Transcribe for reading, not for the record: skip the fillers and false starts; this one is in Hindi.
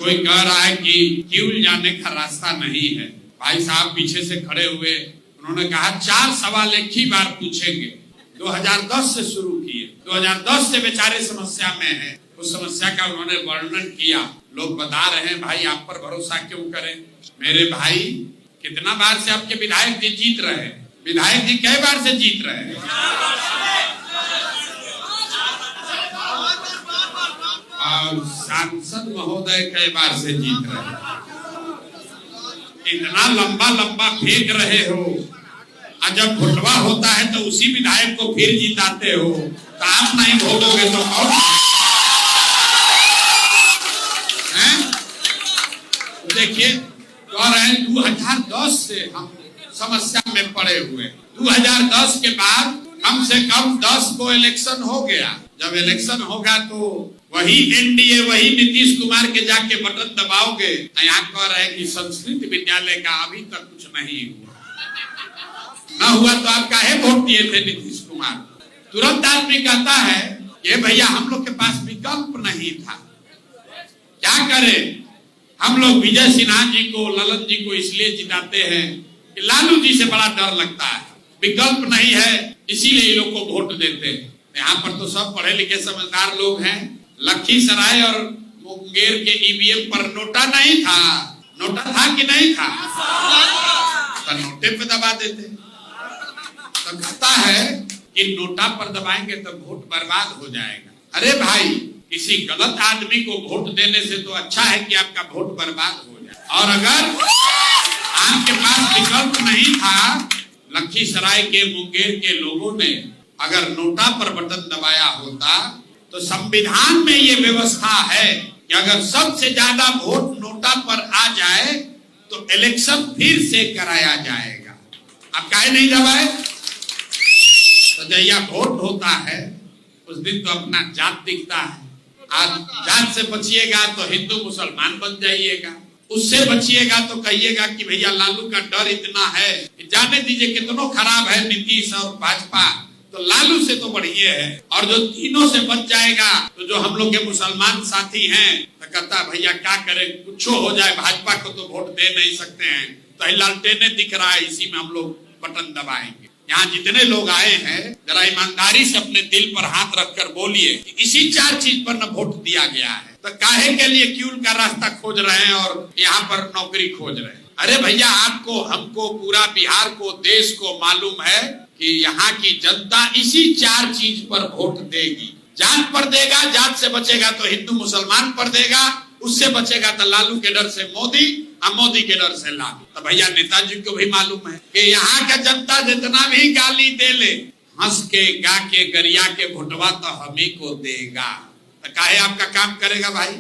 कोई कह रहा है कि क्यों जाने का रास्ता नहीं है। भाई साहब पीछे से खड़े हुए, उन्होंने कहा 4 सवाल एक ही बार पूछेंगे। 2010 से शुरू किए, 2010 से बेचारे समस्या में हैं। उस समस्या का उन्होंने वर्णन किया। लोग बता रहे हैं भाई आप पर भरोसा क्यों करें। मेरे भाई कितना बार से आपके विधायक जी जीत रहे हैं? विधायक जी कई बार से जीत रहे हैं? और सांसद महोदय कई बार से जीत रहे हैं। इतना लंबा लंबा फेंक रहे हो, और जब भुटवा होता है तो उसी विधायक को फिर जिताते हो। तो आप नहीं भोलोगे तो कौन? देखिए कह रहे हैं 2010 से हम समस्या में पड़े हुए। 2010 के बाद कम से कम 10 को इलेक्शन हो गया। जब इलेक्शन होगा तो वही एनडीए, वही नीतीश कुमार के जाके बटन दबाओगे। यहाँ कह रहे हैं कि संस्कृत विद्यालय का अभी तक कुछ नहीं हुआ। न हुआ तो आप काहे वोट दिए थे नीतीश कुमार? तुरंत आदमी कहता है ये भैया हम लोग के पास विकल्प नहीं था, क्या करें। हम लोग विजय सिन्हा जी को, ललन जी को इसलिए जिताते हैं कि लालू जी से बड़ा डर लगता है, विकल्प नहीं है, इसीलिए ये लोग को वोट देते हैं। यहाँ पर तो सब पढ़े लिखे समझदार लोग हैं। लखीसराय और मुंगेर के ईवीएम पर नोटा नहीं था। नोटा था कि नहीं था? तो नोटे पे दबा देते। तो कहता है कि नोटा पर दबाएंगे तो वोट बर्बाद हो जाएगा। अरे भाई किसी गलत आदमी को वोट देने से तो अच्छा है कि आपका वोट बर्बाद हो जाए। और अगर आपके पास विकल्प नहीं था, लखीसराय के मुंगेर के लोगों ने अगर नोटा पर बटन दबाया होता तो संविधान में ये व्यवस्था है कि अगर सबसे ज्यादा वोट नोटा पर आ जाए तो इलेक्शन फिर से कराया जाएगा। आप काहे नहीं दबाए? तो जब वोट होता है उस दिन तो अपना जात दिखता है। आज जात से बचिएगा तो हिंदू मुसलमान बन जाइएगा, उससे बचिएगा तो कहिएगा कि भैया लालू का डर इतना है कि जाने दीजिए कितनों खराब है नीतीश और भाजपा, तो लालू से तो बढ़िए है। और जो तीनों से बच जाएगा तो जो हम लोग के मुसलमान साथी हैं तो कहता भैया क्या करें, कुछ हो जाए, भाजपा को तो वोट दे नहीं सकते हैं, तो लालटेने दिख रहा है, इसी में हम लोग बटन दबाएंगे। यहाँ जितने लोग आए हैं जरा ईमानदारी से अपने दिल पर हाथ रखकर बोलिए कि इसी 4 चीज पर न वोट दिया गया है। तो काहे के लिए क्यूल का रास्ता खोज रहे हैं और यहाँ पर नौकरी खोज रहे हैं? अरे भैया आपको, हमको, पूरा बिहार को, देश को मालूम है कि यहाँ की जनता इसी 4 चीज पर वोट देगी। जात पर देगा, जात से बचेगा तो हिंदू मुसलमान पर देगा, उससे बचेगा तो लालू के डर से मोदी, और मोदी के डर से लालू। तो भैया नेताजी को भी मालूम है कि यहाँ का जनता जितना भी गाली दे ले, हंस के, गा के, गरिया के, भुटवा तो हम ही को देगा। तो काहे आपका काम करेगा भाई?